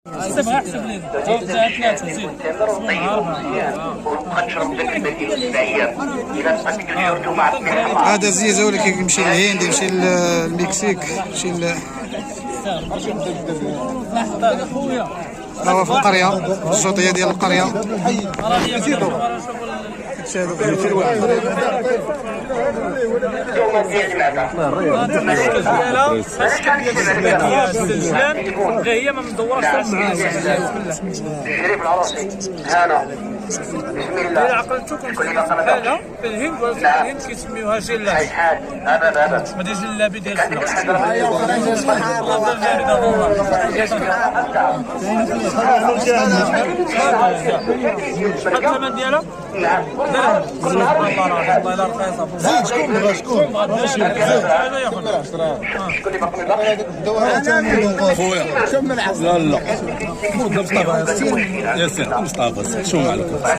احسبها احسب لي ثلاثة زيد هذا الزيزه ولا كيمشي للهند، يمشي للمكسيك، يمشي خويا هو في القريه، الشوطيه ديال القريه. هي ما مدورش شريف العروسي هانا بسم الله. عقلتكم في الهند ولا في الهند كيسميوها جلابي. ابدا ما دير جلابي ديال الفلاح. شحال الثمن ديالها؟ والله الا رخيصه. زيد شكون بغا هذا ياخذ خويا لا لا مصطفى ياسر مصطفى شو معلكم